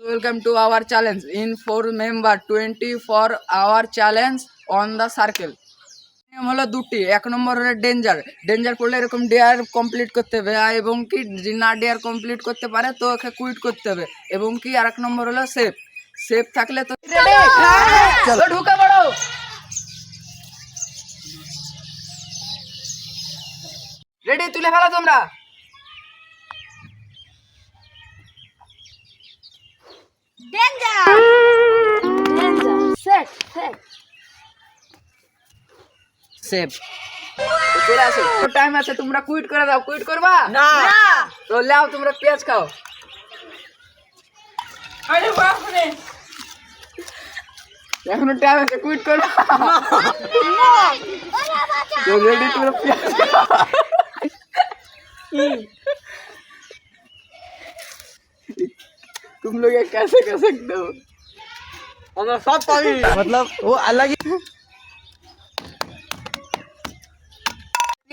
Welcome to our challenge in 4 member 24 hour challenge on the circle. নিয়ম হলো দুটি। এক নম্বর হলো ডেঞ্জার পড়লে এরকম ডেয়ার কমপ্লিট করতে হবে, এবং কি না ডেয়ার কমপ্লিট করতে পারে তো ওকে কুইট করতে হবে, এবং কি আর এক নম্বর হলো সেফ থাকলে তো চলো ঢুকে পড়ো। রেডি, তুলে ফেলো তোমরা। সেভ চলে আসো, টাইম আছে, তোমরা কুইট করে দাও। কুইট করবা না? তো লাও, তোমরা পেঁয়াজ খাও। আরে বাপ রে, এখনো টাইম আছে, কুইট করবা। তো রেডি, তোমরা পেঁয়াজ খাও। तुम लोग ये कैसे कर सकते हो? हम सब पानी मतलब वो अलग ही।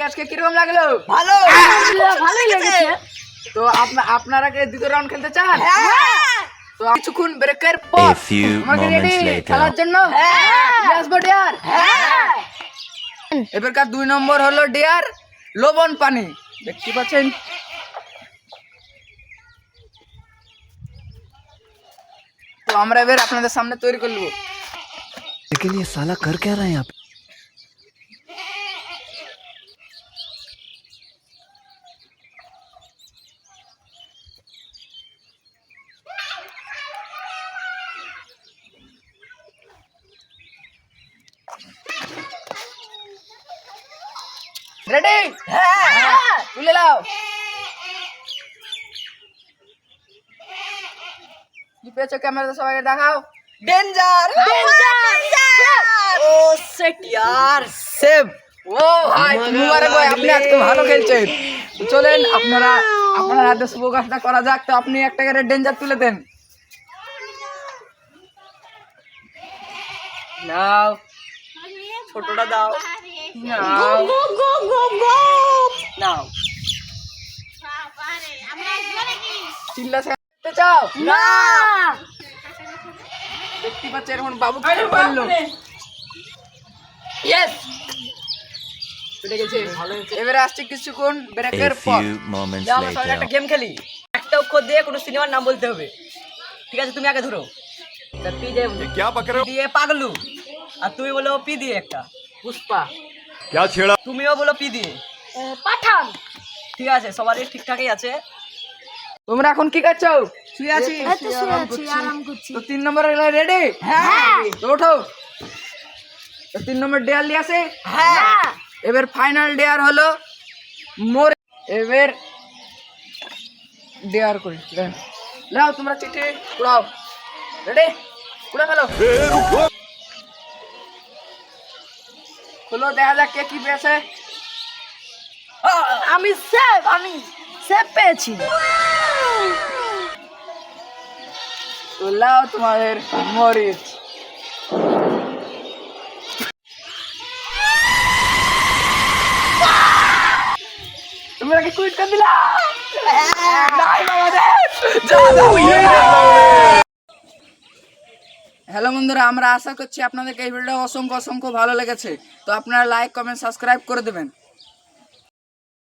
আজকে কিরকম লাগলো? ভালো, ভালোই লেগেছে। তো আপনারা কি দ্বিতীয় রাউন্ড খেলতে চান? হ্যাঁ। তো কিছুক্ষণ ব্রেকের পর আমাকে রেডি খেলার জন্য? হ্যাঁ। আসবো ডিয়ার? হ্যাঁ। এবারকার 2 নম্বর হলো ডিয়ার লবণ পানি। দেখতে পাচ্ছেন? তো আমরা এবার আপনাদের সামনে তৈরি করে নেব। लेकिन ये साला कर क्या रहे हैं आप? রেডি? হ্যাঁ, তুলে নাও। কি পেয়েছো ক্যামেরাতে সবাইকে দেখাও। ডেঞ্জার। ও সেট यार, সেভ। ও ভাই, মুবারক ভাই, আপনি আজকে ভালো খেলছেন। তো চলেন আপনার হাতে শুভ কাজটা করা যাক। তো আপনি একটা করে ডেঞ্জার তুলে দেন। নাও, ছোটটা দাও। নাও নাও। চিল্লা ছাড়তে চাও না? দেখতে পাচ্ছ এখন বাবু কি বললো। ইয়েস, পেটে গেছে, ভালো হয়েছে। এবারে আসছে কিছুক্ষণ ব্রেকের পর। আমরা সবাই একটা গেম খেলি। একটা অক্ষর দিয়ে কোনো সিনেমার নাম বলতে হবে, ঠিক আছে? তুমি আগে ধরো। পি দিয়ে পাগলু, আর তুমি বলো পি দিয়ে একটা পুষ্পা। তুমিও বলো পি দিয়ে পাঠান। ঠিক আছে, সবারই ঠিকঠাকই আছে। তোমরা এখন কি করছো? শুয়ে আছি, আরাম করছি। তো 3 নম্বর রেডি? হ্যাঁ। তো ওঠো। তো 3 নম্বর ডেয়ার নিয়ে আসে। হ্যাঁ। এবার ফাইনাল ডেয়ার হলো মোর। এবার ডেয়ার করি। নাও তোমরা চিঠি পুরাও। রেডি? পুরা ফেলো। খোলো, দেখা যাক কে কি পেয়েছে। আমি সেভ পেয়েছি। তো লাও তোমাদের মরিচ। তোমরা কি কুইট করে দিলা? হ্যালো বন্ধুরা, আমরা আশা করছি আপনাদেরকে এই ভিডিওটা অসংখ্য ভালো লেগেছে। তো আপনারা লাইক, কমেন্ট, সাবস্ক্রাইব করে দেবেন।